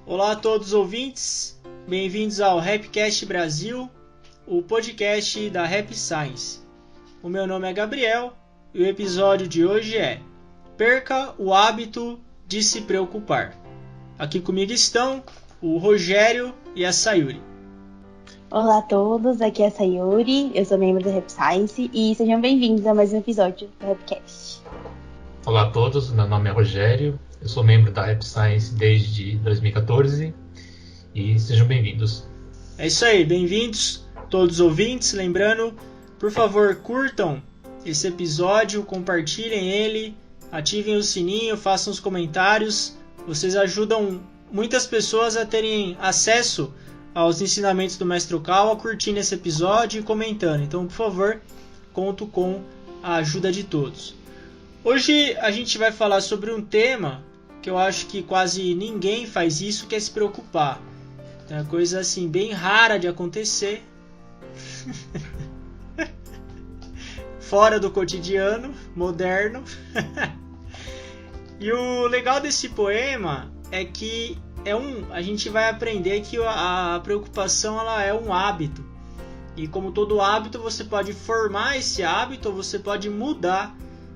Olá a todos os ouvintes, bem-vindos ao Rapcast Brasil, o podcast da Rap Science. O meu nome é Gabriel e o episódio de hoje é Perca o hábito de se preocupar. Aqui comigo estão o Rogério e a Sayuri. Olá a todos, aqui é a Sayuri, eu sou membro da Rap Science e sejam bem-vindos a mais um episódio do Rapcast. Olá a todos, meu nome é Rogério, eu sou membro da Rap Science desde 2014 e sejam bem-vindos. É isso aí, bem-vindos todos os ouvintes, lembrando, por favor, curtam esse episódio, compartilhem ele, ativem o sininho, façam os comentários, vocês ajudam muitas pessoas a terem acesso aos ensinamentos do Mestre Okawa, curtindo esse episódio e comentando. Então, por favor, conto com a ajuda de todos. Hoje a gente vai falar sobre um tema que eu acho que quase ninguém faz isso, que é se preocupar. É uma coisa assim bem rara de acontecer. Fora do cotidiano, moderno. E o legal desse poema é que a gente vai aprender que a preocupação ela é um hábito. E como todo hábito, você pode formar esse hábito ou você pode mudar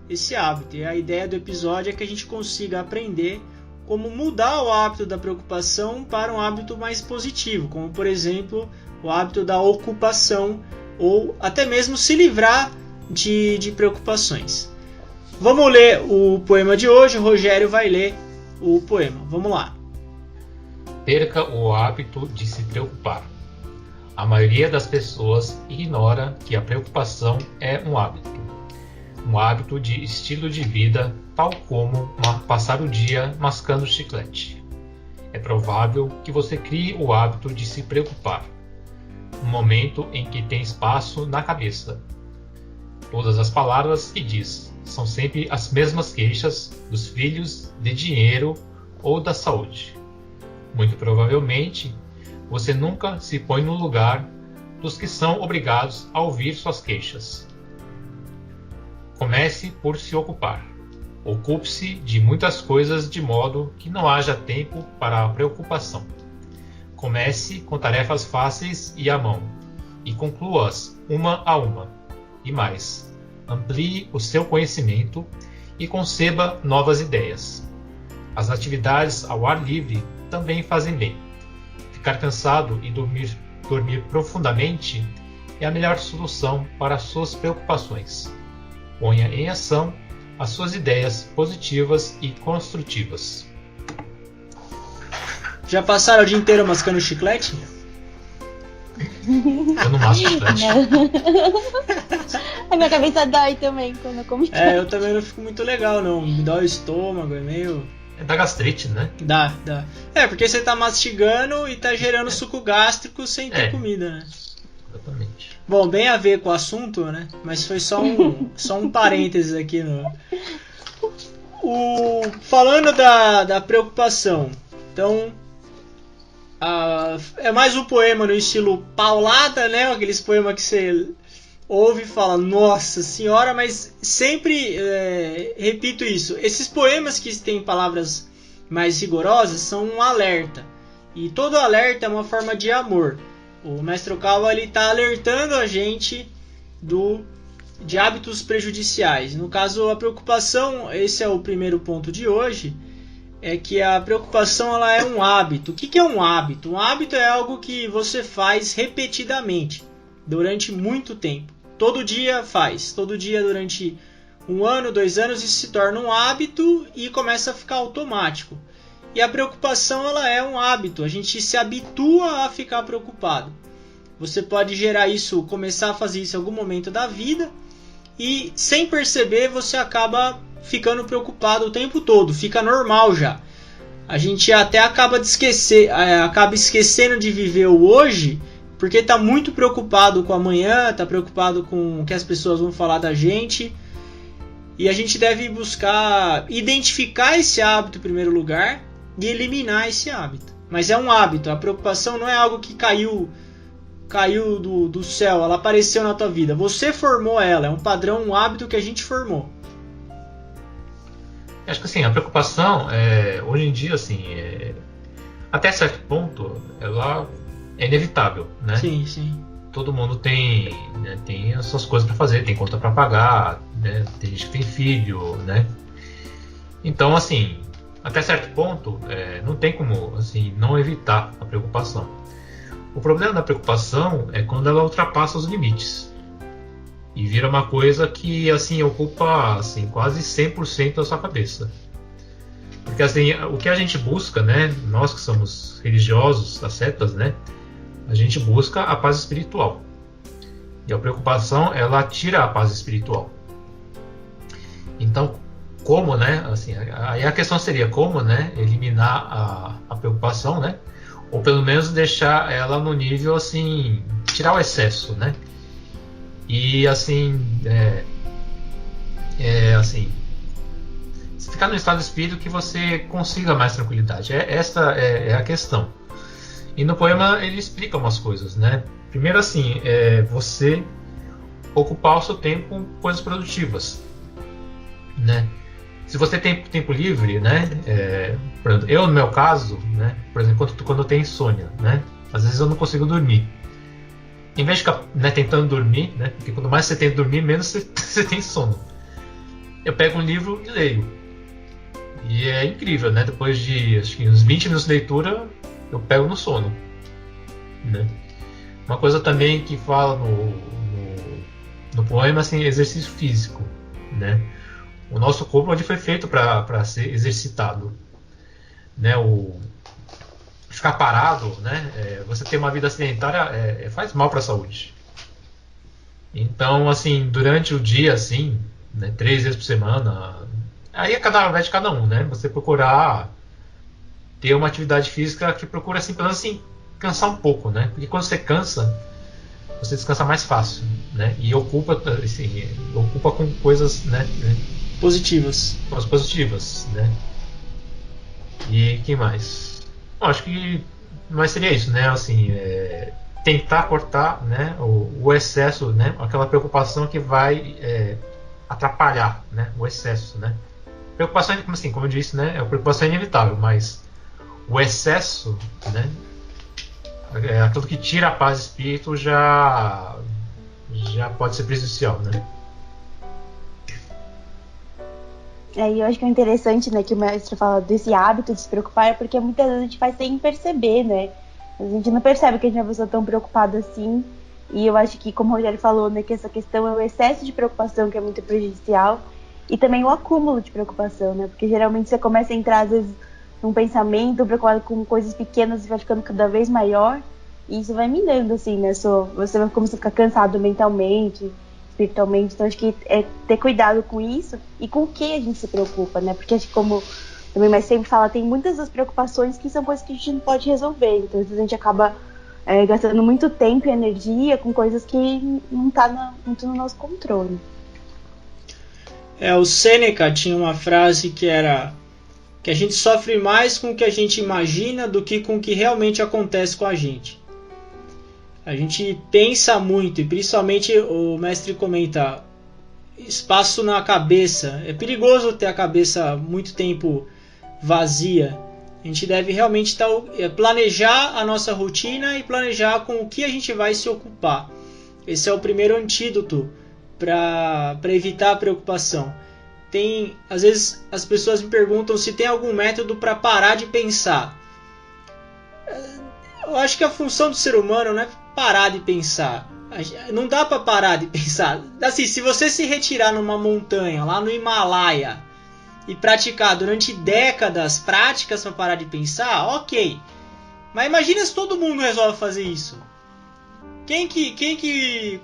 esse hábito. E a ideia do episódio é que a gente consiga aprender como mudar o hábito da preocupação para um hábito mais positivo, como por exemplo o hábito da ocupação ou até mesmo se livrar de preocupações. Vamos ler o poema de hoje, o Rogério vai ler o poema. Vamos lá. Perca o hábito de se preocupar. A maioria das pessoas ignora que a preocupação é um hábito de estilo de vida, tal como passar o dia mascando chiclete. É provável que você crie o hábito de se preocupar, no momento em que tem espaço na cabeça. Todas as palavras que diz são sempre as mesmas queixas dos filhos, de dinheiro ou da saúde. Muito provavelmente, você nunca se põe no lugar dos que são obrigados a ouvir suas queixas. Comece por se ocupar. Ocupe-se de muitas coisas de modo que não haja tempo para a preocupação. Comece com tarefas fáceis e à mão, e conclua-as uma a uma. E mais, amplie o seu conhecimento e conceba novas ideias. As atividades ao ar livre também fazem bem. Ficar cansado e dormir profundamente é a melhor solução para as suas preocupações. Ponha em ação as suas ideias positivas e construtivas. Já passaram o dia inteiro mascando chiclete? Eu não masco chiclete. A minha cabeça dói também quando eu como chiclete. Eu também não fico muito legal não, me dói o estômago, é meio... É da gastrite, né? Dá. Porque você tá mastigando e tá gerando suco gástrico sem ter comida, né? Exatamente. Bom, bem a ver com o assunto, né? Mas foi só um parênteses aqui no... Falando da preocupação. Então, é mais um poema no estilo paulada, né? Aqueles poemas que você ouve e fala, nossa senhora, mas sempre repito isso. Esses poemas que têm palavras mais rigorosas são um alerta. E todo alerta é uma forma de amor. O Mestre Okawa está alertando a gente de hábitos prejudiciais. No caso, a preocupação, esse é o primeiro ponto de hoje, é que a preocupação ela é um hábito. O que é um hábito? Um hábito é algo que você faz repetidamente, durante muito tempo. Todo dia faz, todo dia durante 1 ano, 2 anos, isso se torna um hábito e começa a ficar automático. E a preocupação ela é um hábito, a gente se habitua a ficar preocupado. Você pode gerar isso, começar a fazer isso em algum momento da vida e sem perceber você acaba ficando preocupado o tempo todo, fica normal já. A gente até acaba esquecendo de viver o hoje porque está muito preocupado com amanhã, está preocupado com o que as pessoas vão falar da gente. E a gente deve buscar identificar esse hábito em primeiro lugar e eliminar esse hábito. Mas é um hábito, a preocupação não é algo que caiu do céu, ela apareceu na tua vida. Você formou ela, é um padrão, um hábito que a gente formou. Acho que assim, a preocupação, hoje em dia, assim, Até certo ponto, ela é inevitável, né? Sim, sim. Todo mundo tem, né, tem as suas coisas para fazer, tem conta para pagar, né? Tem gente que tem filho, né? Então, assim, até certo ponto, não tem como assim, não evitar a preocupação. O problema da preocupação é quando ela ultrapassa os limites e vira uma coisa que assim ocupa assim, quase 100% da sua cabeça. Porque assim, o que a gente busca, né, nós que somos religiosos, ascetas, né, a gente busca a paz espiritual. E a preocupação, ela tira a paz espiritual. Então, como, né, assim, aí a questão seria como, né, eliminar a preocupação, né, ou pelo menos deixar ela no nível, assim, tirar o excesso, né, e assim, assim, ficar no estado de espírito que você consiga mais tranquilidade. Essa é a questão. E no poema ele explica umas coisas, né, primeiro assim, você ocupar o seu tempo com coisas produtivas, né. Se você tem tempo livre, né? Por exemplo, eu no meu caso, né? Por exemplo, quando eu tenho insônia, né? Às vezes eu não consigo dormir. Em vez de ficar, né, tentando dormir, né? Porque quanto mais você tenta dormir, menos você tem sono. Eu pego um livro e leio. E é incrível, né? Depois de acho que uns 20 minutos de leitura, eu pego no sono, né? Uma coisa também que fala no poema, assim, exercício físico, né? O nosso corpo foi feito para ser exercitado, né? Ficar parado, né? Você ter uma vida sedentária faz mal para a saúde. Então, assim, durante o dia, assim, né, 3 vezes por semana, aí vai de cada um, né? Você procurar ter uma atividade física que procura, assim, pelo menos assim, cansar um pouco, né? Porque quando você cansa, você descansa mais fácil, né? E ocupa com coisas, né? Positivas. Coisas positivas, né? E que mais? Bom, acho que mais seria isso, né? Assim, tentar cortar, né, o excesso, né? Aquela preocupação que vai atrapalhar, né? O excesso, né? Preocupação, assim, como eu disse, né? A preocupação é inevitável, mas o excesso, né? Aquilo que tira a paz de espírito já pode ser prejudicial, né? Aí eu acho que é interessante, né, que o mestre fala desse hábito de se preocupar, porque muitas vezes a gente faz sem perceber, né? A gente não percebe que a gente é uma pessoa tão preocupada assim. E eu acho que, como o Rogério falou, né, que essa questão é o excesso de preocupação que é muito prejudicial e também o acúmulo de preocupação, né? Porque geralmente você começa a entrar, às vezes, num pensamento preocupado com coisas pequenas e vai ficando cada vez maior. E isso vai minando, assim, né? Você vai começar a ficar cansado mentalmente, espiritualmente. Então, acho que é ter cuidado com isso e com o que a gente se preocupa, né? Porque, acho que como também mais sempre fala, tem muitas das preocupações que são coisas que a gente não pode resolver. Então, às vezes a gente acaba gastando muito tempo e energia com coisas que não tá muito no nosso controle. O Sêneca tinha uma frase que era que a gente sofre mais com o que a gente imagina do que com o que realmente acontece com a gente. A gente pensa muito, e principalmente o mestre comenta, espaço na cabeça. É perigoso ter a cabeça muito tempo vazia. A gente deve realmente planejar a nossa rotina e planejar com o que a gente vai se ocupar. Esse é o primeiro antídoto para evitar a preocupação. Às vezes as pessoas me perguntam se tem algum método para parar de pensar. Eu acho que a função do ser humano não é parar de pensar. Não dá para parar de pensar. Assim, se você se retirar numa montanha, lá no Himalaia, e praticar durante décadas práticas para parar de pensar, ok. Mas imagina se todo mundo resolve fazer isso.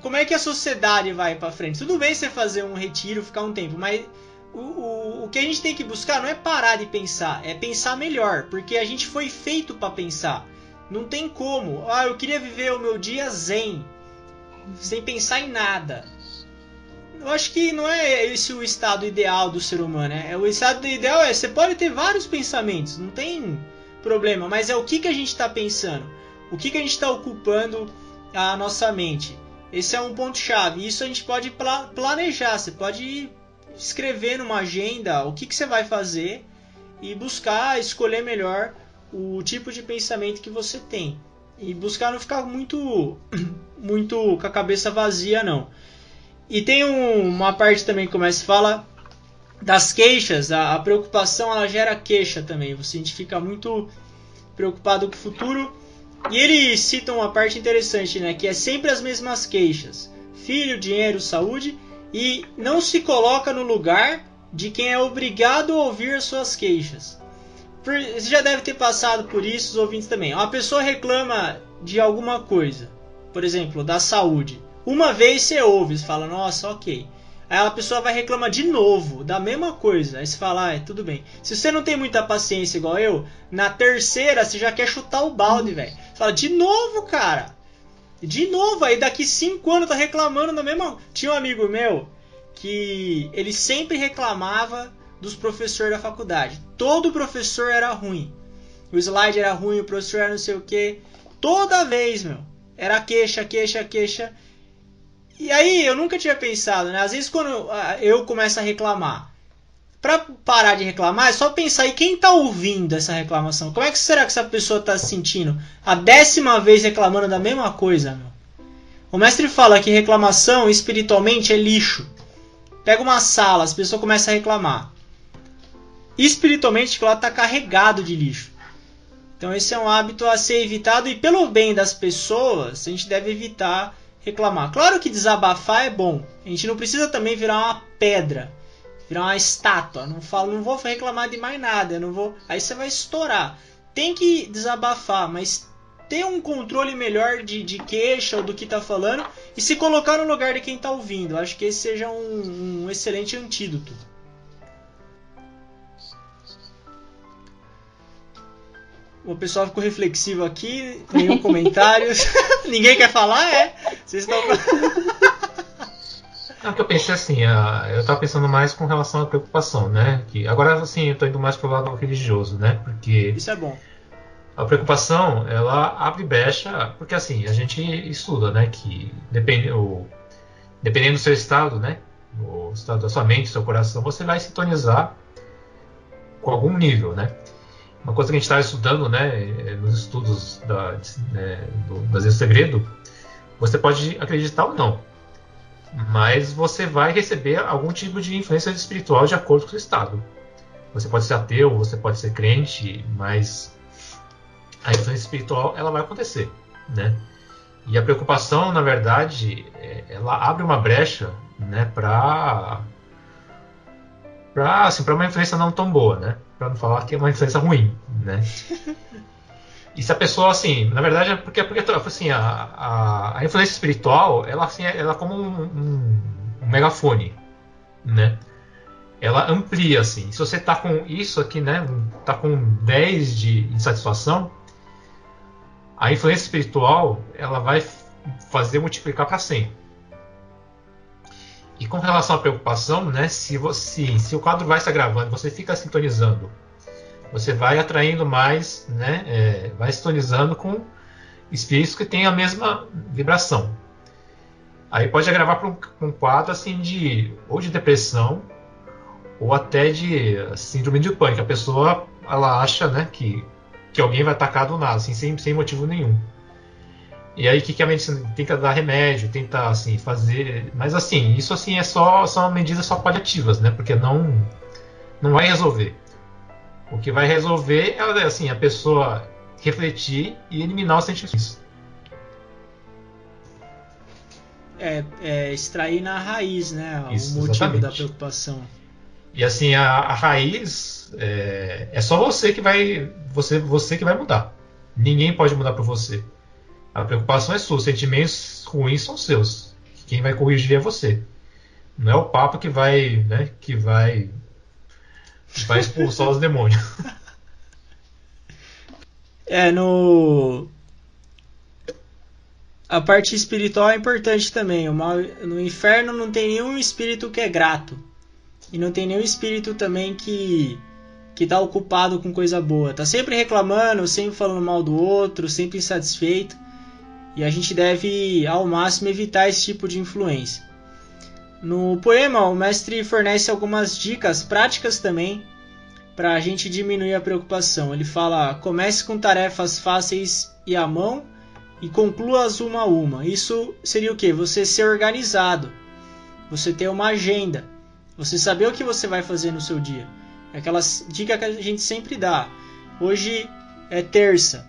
Como é que a sociedade vai para frente? Tudo bem você fazer um retiro, ficar um tempo, mas o que a gente tem que buscar não é parar de pensar, é pensar melhor, porque a gente foi feito para pensar. Não tem como. Eu queria viver o meu dia zen, sem pensar em nada. Eu acho que não é esse o estado ideal do ser humano. O estado ideal você pode ter vários pensamentos, não tem problema, mas é o que a gente está pensando, o que a gente está ocupando a nossa mente. Esse é um ponto-chave. Isso a gente pode planejar, você pode escrever numa agenda o que você vai fazer e buscar escolher melhor o tipo de pensamento que você tem. E buscar não ficar muito com a cabeça vazia, não. E tem uma parte também que começa a falar das queixas. A preocupação, ela gera queixa também. A gente fica muito preocupado com o futuro. E ele cita uma parte interessante, né? Que é sempre as mesmas queixas. Filho, dinheiro, saúde. E não se coloca no lugar de quem é obrigado a ouvir as suas queixas. Você já deve ter passado por isso, os ouvintes também. Uma pessoa reclama de alguma coisa, por exemplo, da saúde. Uma vez você ouve, você fala, nossa, ok. Aí a pessoa vai reclamar de novo, da mesma coisa. Aí você fala, tudo bem. Se você não tem muita paciência igual eu, na terceira você já quer chutar o balde, velho. Você fala, de novo, cara. De novo, aí daqui 5 anos tá reclamando da mesma... Tinha um amigo meu que ele sempre reclamava dos professores da faculdade. Todo professor era ruim. O slide era ruim, o professor era não sei o que. Toda vez, meu. Era queixa. E aí eu nunca tinha pensado, né? Às vezes quando eu começo a reclamar, pra parar de reclamar é só pensar, e quem tá ouvindo essa reclamação? Como é que será que essa pessoa tá se sentindo? A 10ª vez reclamando da mesma coisa, meu. O mestre fala que reclamação espiritualmente é lixo. Pega uma sala, as pessoas começam a reclamar. Espiritualmente, ela está carregado de lixo. Então esse é um hábito a ser evitado, e pelo bem das pessoas a gente deve evitar reclamar. Claro que desabafar é bom. A gente não precisa também virar uma pedra, virar uma estátua. Não vou reclamar de mais nada, aí você vai estourar. Tem que desabafar, mas ter um controle melhor de queixa ou do que está falando, e se colocar no lugar de quem está ouvindo. Acho que esse seja um excelente antídoto. O pessoal ficou reflexivo aqui, nenhum comentário. Ninguém quer falar, Vocês estão... Não, que eu pensei assim, eu estava pensando mais com relação à preocupação, né? Que agora, assim, eu estou indo mais para o lado religioso, né? Porque isso é bom. A preocupação, ela abre brecha, porque assim, a gente estuda, né? Que dependendo do seu estado, né? O estado da sua mente, do seu coração, você vai sintonizar com algum nível, né? Uma coisa que a gente está estudando, né, nos estudos das Leis do Segredo, você pode acreditar ou não, mas você vai receber algum tipo de influência espiritual de acordo com o seu estado. Você pode ser ateu, você pode ser crente, mas a influência espiritual ela vai acontecer, né? E a preocupação, na verdade, ela abre uma brecha, né, para uma influência não tão boa, né? Para não falar que é uma influência ruim, né? E se a pessoa, assim, na verdade é porque assim, a influência espiritual, ela assim, ela é como um megafone, né? Ela amplia, assim. Se você tá com isso aqui, né? Tá com 10 de insatisfação, a influência espiritual, ela vai fazer multiplicar para 100. E com relação à preocupação, né, se o quadro vai se agravando, você fica sintonizando, você vai atraindo mais, né, vai sintonizando com espíritos que têm a mesma vibração. Aí pode agravar para um quadro assim ou de depressão ou até de síndrome de pânico. A pessoa ela acha, né, que alguém vai atacar do nada, assim, sem motivo nenhum. E aí que a medicina tenta dar remédio, tenta assim fazer, mas assim, isso assim são medidas só paliativas, né? Porque não vai resolver. O que vai resolver é assim, a pessoa refletir e eliminar os sentimentos. Extrair na raiz, né? Isso, o motivo exatamente. Da preocupação. E assim, a raiz é só você que vai mudar. Ninguém pode mudar por você. A preocupação é sua, os sentimentos ruins são seus. Quem vai corrigir é você. Não é o Papa que vai, né, vai expulsar os demônios. A parte espiritual é importante também. No inferno não tem nenhum espírito que é grato. E não tem nenhum espírito também que tá ocupado com coisa boa. Tá sempre reclamando, sempre falando mal do outro, sempre insatisfeito. E a gente deve, ao máximo, evitar esse tipo de influência. No poema, o mestre fornece algumas dicas práticas também para a gente diminuir a preocupação. Ele fala: comece com tarefas fáceis e à mão e conclua-as uma a uma. Isso seria o quê? Você ser organizado, você ter uma agenda, você saber o que você vai fazer no seu dia. Aquelas dicas que a gente sempre dá. Hoje é terça,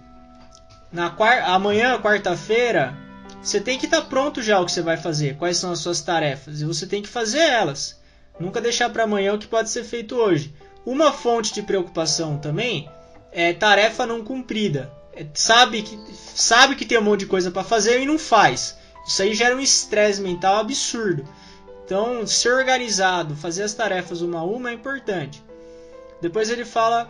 amanhã, quarta-feira, você tem que estar pronto já o que você vai fazer, quais são as suas tarefas, e você tem que fazer elas. Nunca deixar para amanhã o que pode ser feito hoje. Uma fonte de preocupação também é tarefa não cumprida. Sabe que tem um monte de coisa para fazer e não faz. Isso aí gera um estresse mental absurdo. Então, ser organizado, fazer as tarefas uma a uma é importante. Depois ele fala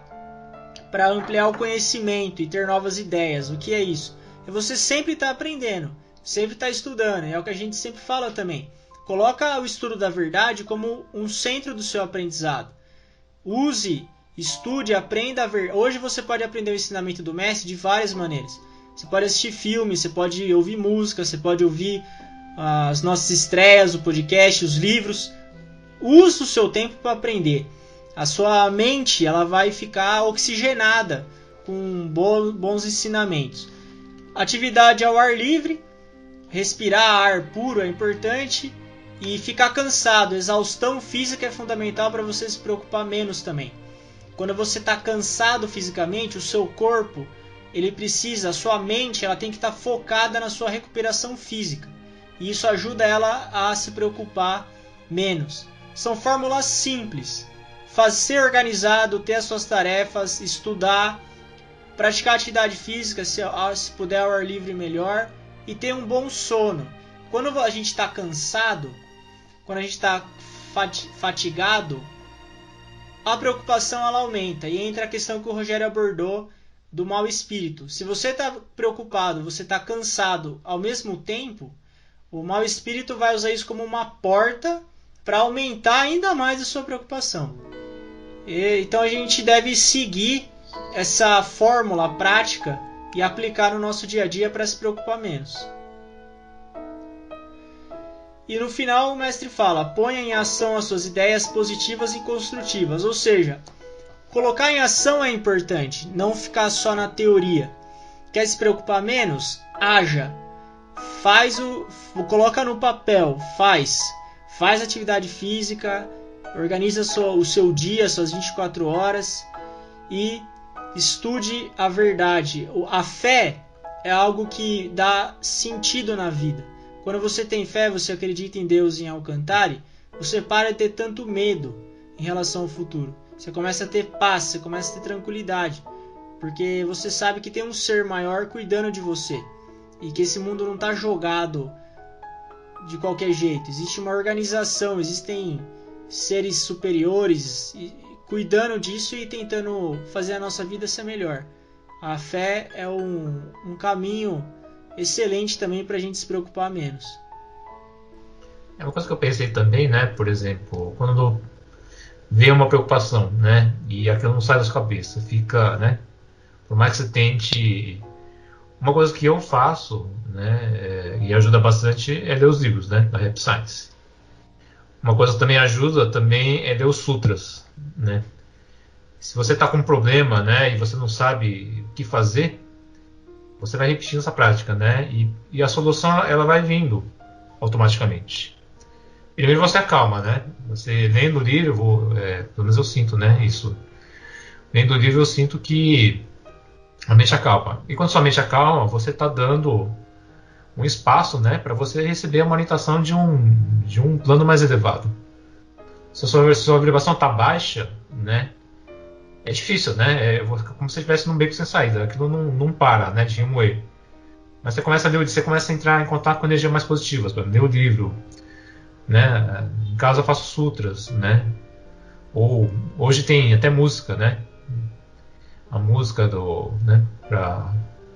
para ampliar o conhecimento e ter novas ideias. O que é isso? É você sempre estar aprendendo, sempre estar estudando. É o que a gente sempre fala também. Coloca o estudo da verdade como um centro do seu aprendizado. Use, estude, aprenda a ver. Hoje você pode aprender o ensinamento do mestre de várias maneiras. Você pode assistir filmes, você pode ouvir música, você pode ouvir as nossas estreias, o podcast, os livros. Use o seu tempo para aprender. A sua mente ela vai ficar oxigenada com bons ensinamentos. Atividade ao ar livre, respirar ar puro é importante. E ficar cansado, exaustão física é fundamental para você se preocupar menos também. Quando você está cansado fisicamente, o seu corpo, ele precisa, a sua mente, ela tem que estar focada na sua recuperação física. E isso ajuda ela a se preocupar menos. São fórmulas simples. Ser organizado, ter as suas tarefas, estudar, praticar atividade física, se puder ao ar livre melhor, e ter um bom sono. Quando a gente está cansado, quando a gente está fatigado, a preocupação ela aumenta. E entra a questão que o Rogério abordou do mau espírito. Se você está preocupado, você está cansado ao mesmo tempo, o mau espírito vai usar isso como uma porta para aumentar ainda mais a sua preocupação. Então a gente deve seguir essa fórmula prática e aplicar no nosso dia a dia para se preocupar menos. E no final o mestre fala: ponha em ação as suas ideias positivas e construtivas. Ou seja, colocar em ação é importante, não ficar só na teoria. Quer se preocupar menos? Haja. Coloca no papel, faz atividade física, organiza o seu dia, suas 24 horas e estude a verdade. A fé é algo que dá sentido na vida. Quando você tem fé, você acredita em Deus e em Alcantari, você para de ter tanto medo em relação ao futuro. Você começa a ter paz, você começa a ter tranquilidade, porque você sabe que tem um ser maior cuidando de você e que esse mundo não está jogado de qualquer jeito. Existe uma organização, existem seres superiores cuidando disso e tentando fazer a nossa vida ser melhor. A fé é um caminho excelente também para a gente se preocupar menos. É uma coisa que eu pensei também, né? Por exemplo, quando vem uma preocupação, né? E aquilo não sai da sua cabeça, fica, né? Por mais que você tente, uma coisa que eu faço, né? E ajuda bastante é ler os livros, né? Da Rap Science. Uma coisa que também ajuda também é ler os sutras, né? Se você está com um problema, né? E você não sabe o que fazer, você vai repetindo essa prática, né? E a solução ela vai vindo automaticamente. Primeiro você acalma, né? Você lendo o livro, pelo menos eu sinto, né? Isso. Lendo o livro eu sinto que a mente acalma. E quando sua mente acalma, você está dando um espaço, né? Para você receber uma orientação de um plano mais elevado. Se a sua vibração está baixa, né? É difícil, né? É como se você estivesse num beco sem saída. Aquilo não para, né? De remoer. Mas você começa a entrar em contato com energias mais positivas. Por exemplo, ler o livro, né? Em casa eu faço sutras, né? Ou hoje tem até música, né? A música né? Para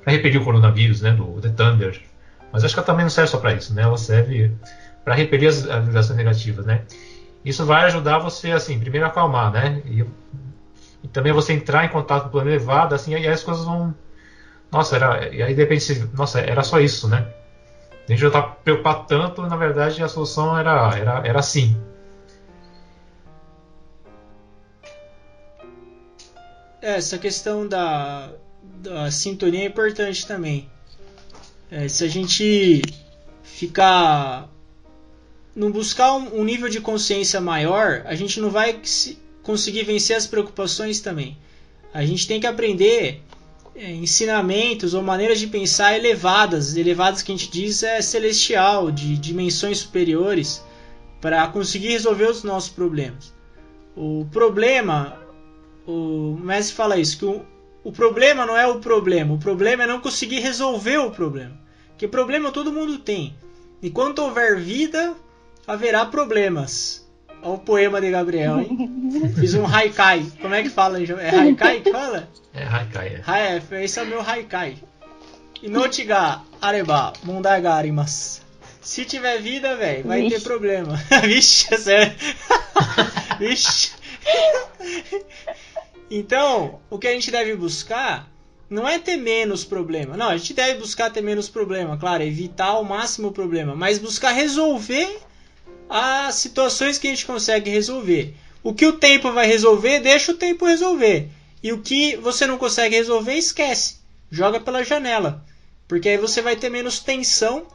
repelir o coronavírus, né? Do The Thunder. Mas acho que ela também não serve só para isso, né? Ela serve para repelir as vibrações negativas, né? Isso vai ajudar você, assim, primeiro a acalmar, né? E também você entrar em contato com o plano elevado, assim, aí as coisas vão... Nossa, e aí de repente, nossa, era só isso, né? A gente já tá preocupado tanto, na verdade a solução era assim. essa questão da sintonia é importante também. Se a gente não buscar um nível de consciência maior, a gente não vai conseguir vencer as preocupações também. A gente tem que aprender ensinamentos ou maneiras de pensar elevadas que a gente diz celestial, de dimensões superiores, para conseguir resolver os nossos problemas. O mestre fala isso, que o problema não é o problema é não conseguir resolver o problema. Porque problema todo mundo tem. Enquanto houver vida, haverá problemas. Olha o poema de Gabriel, hein? Fiz um haikai. Como é que fala? É haikai que fala? É haikai. Esse é o meu haikai. Inotiga areba mondagarimas. Se tiver vida, velho, vai ter problema. Vixe, é sério. Vixe. Então, o que a gente deve buscar não é ter menos problema. Não, a gente deve buscar ter menos problema, claro, evitar ao máximo o problema, mas buscar resolver as situações que a gente consegue resolver. O que o tempo vai resolver, deixa o tempo resolver. E o que você não consegue resolver, esquece. Joga pela janela. Porque aí você vai ter menos tensão,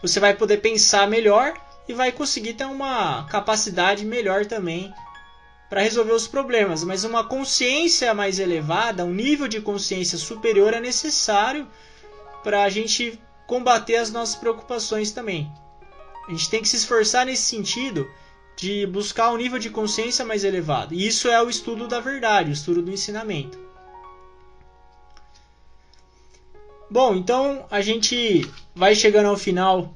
você vai poder pensar melhor e vai conseguir ter uma capacidade melhor também para resolver os problemas. Mas uma consciência mais elevada, um nível de consciência superior é necessário para a gente combater as nossas preocupações também. A gente tem que se esforçar nesse sentido de buscar um nível de consciência mais elevado. E isso é o estudo da verdade, o estudo do ensinamento. Bom, então a gente vai chegando ao final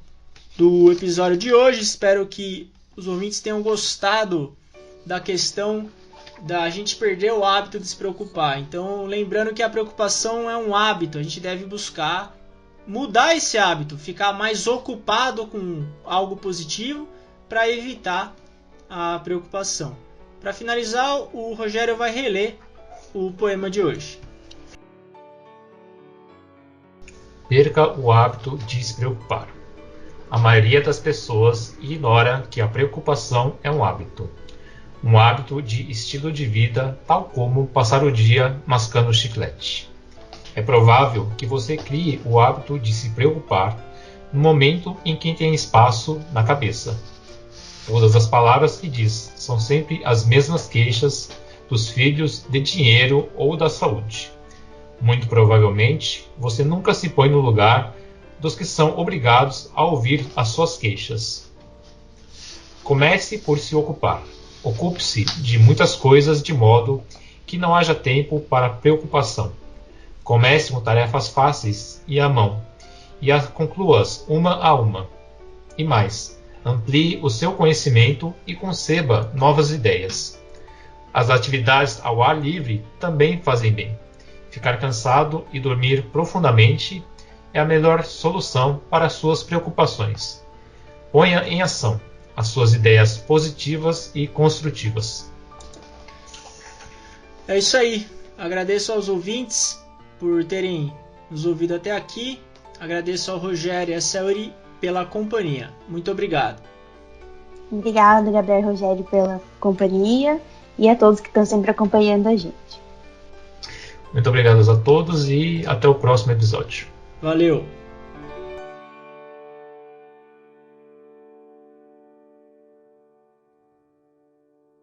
do episódio de hoje. Espero que os ouvintes tenham gostado da questão da gente perder o hábito de se preocupar. Então, lembrando que a preocupação é um hábito, a gente deve buscar mudar esse hábito, ficar mais ocupado com algo positivo para evitar a preocupação. Para finalizar, o Rogério vai reler o poema de hoje. Perca o hábito de se preocupar. A maioria das pessoas ignora que a preocupação é um hábito de estilo de vida, tal como passar o dia mascando chiclete. É provável que você crie o hábito de se preocupar no momento em que tem espaço na cabeça. Todas as palavras que diz são sempre as mesmas queixas dos filhos, de dinheiro ou da saúde. Muito provavelmente, você nunca se põe no lugar dos que são obrigados a ouvir as suas queixas. Comece por se ocupar. Ocupe-se de muitas coisas de modo que não haja tempo para preocupação. Comece com tarefas fáceis e à mão, e as conclua-as uma a uma. E mais, amplie o seu conhecimento e conceba novas ideias. As atividades ao ar livre também fazem bem. Ficar cansado e dormir profundamente é a melhor solução para as suas preocupações. Ponha em ação as suas ideias positivas e construtivas. É isso aí. Agradeço aos ouvintes por terem nos ouvido até aqui. Agradeço ao Rogério e à Saori pela companhia. Muito obrigado. Obrigada, Gabriel e Rogério, pela companhia e a todos que estão sempre acompanhando a gente. Muito obrigado a todos e até o próximo episódio. Valeu!